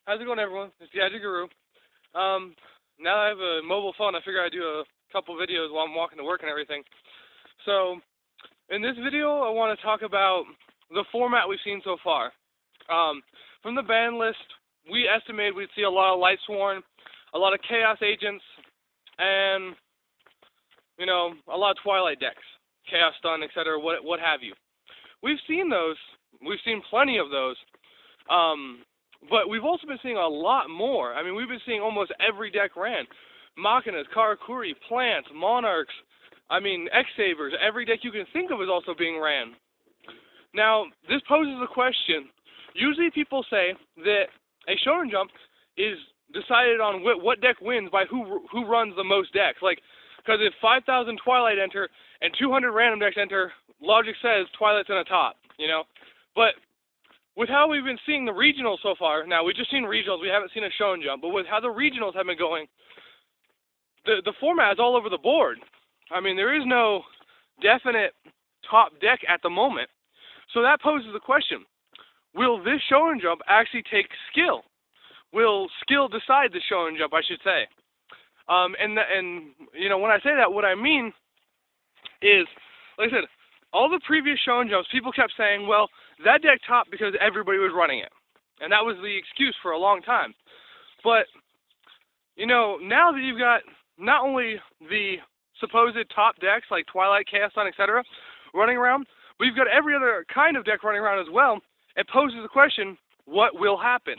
How's it going, everyone? It's the Agile Guru. Now that I have a mobile phone, I figure I'd do a couple videos while I'm walking to work and everything. So, in this video, I want to talk about the format we've seen so far. From the ban list, we estimated we'd see a lot of Lightsworn, a lot of Chaos Agents, and, a lot of Twilight decks, Chaos Stun, etc., what have you. We've seen those. We've seen plenty of those. But we've also been seeing a lot more. I mean, we've been seeing almost every deck ran. Machinas, Karakuri, Plants, Monarchs, X-Savers, every deck you can think of is also being ran. Now, this poses a question. Usually people say that a Shonen Jump is decided on what deck wins by who runs the most decks. Because if 5,000 Twilight enter and 200 random decks enter, logic says Twilight's in the top, But with how we've been seeing the regionals so far, now we've just seen regionals, we haven't seen a Shonen Jump, but with how the regionals have been going, the format is all over the board. I mean, there is no definite top deck at the moment. So that poses the question, will this Shonen Jump actually take skill? Will skill decide the Shonen Jump, I should say? When I say that, what I mean is, like I said, all the previous Shonen Jumps, people kept saying, well, that deck topped because everybody was running it. And that was the excuse for a long time. But, now that you've got not only the supposed top decks like Twilight, Chaos Stun, etc. running around, but you've got every other kind of deck running around as well, it poses the question, what will happen?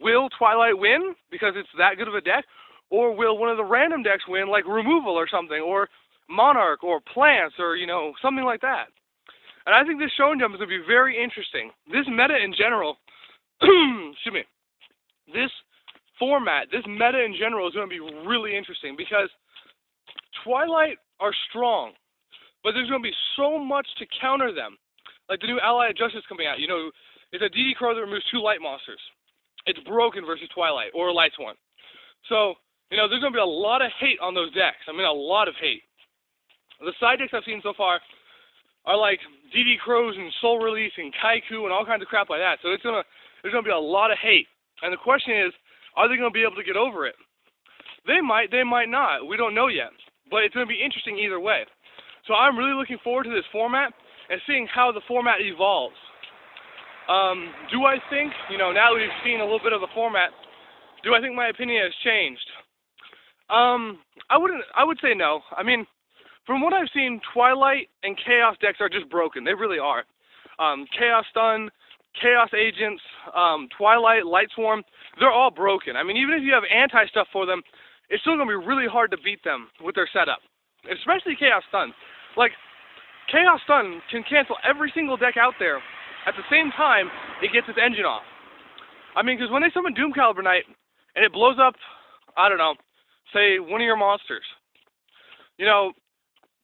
Will Twilight win because it's that good of a deck? Or will one of the random decks win, like Removal or something, or Monarch, or Plants, or, something like that? And I think this Shonen Jump is going to be very interesting. This meta in general, excuse me, this format, this meta in general is going to be really interesting because Twilight are strong, but there's going to be so much to counter them. Like the new Ally of Justice coming out, it's a DD Crow that removes 2 light monsters. It's broken versus Twilight, or Lightsworn. So, there's going to be a lot of hate on those decks. A lot of hate. The side decks I've seen so far are like DD Crows and Soul Release and Kaiku and all kinds of crap like that. So there's gonna be a lot of hate. And the question is, are they gonna be able to get over it? They might not. We don't know yet. But it's gonna be interesting either way. So I'm really looking forward to this format and seeing how the format evolves. Do I think, now that we've seen a little bit of the format, do I think my opinion has changed? I would say no. From what I've seen, Twilight and Chaos decks are just broken. They really are. Chaos Stun, Chaos Agents, Twilight, Lightsworn, they're all broken. Even if you have anti-stuff for them, it's still going to be really hard to beat them with their setup. Especially Chaos Stun. Chaos Stun can cancel every single deck out there at the same time it gets its engine off. Because when they summon Doom Caliber Knight, and it blows up, I don't know, say one of your monsters,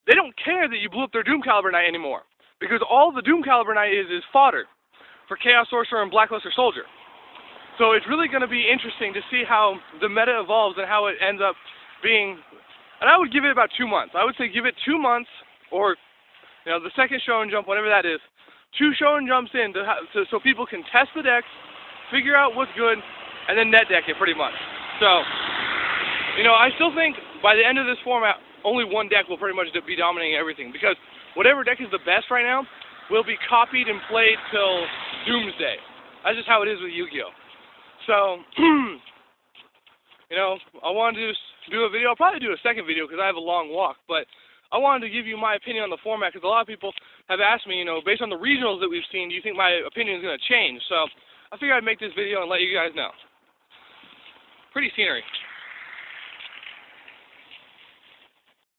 they don't care that you blew up their Doom Caliber Knight anymore, because all the Doom Caliber Knight is fodder for Chaos Sorcerer and Blackluster Soldier. So it's really going to be interesting to see how the meta evolves and how it ends up being. And I would give it about 2 months. I would say give it 2 months, or the second Shonen Jump, whatever that is, 2 Shonen Jumps in so people can test the decks, figure out what's good, and then net deck it pretty much. So, I still think by the end of this format, only one deck will pretty much be dominating everything, because whatever deck is the best right now will be copied and played till doomsday. That's just how it is with Yu-Gi-Oh! So, I wanted to do a video. I'll probably do a second video because I have a long walk, but I wanted to give you my opinion on the format because a lot of people have asked me, based on the regionals that we've seen, do you think my opinion is going to change? So, I figured I'd make this video and let you guys know. Pretty scenery.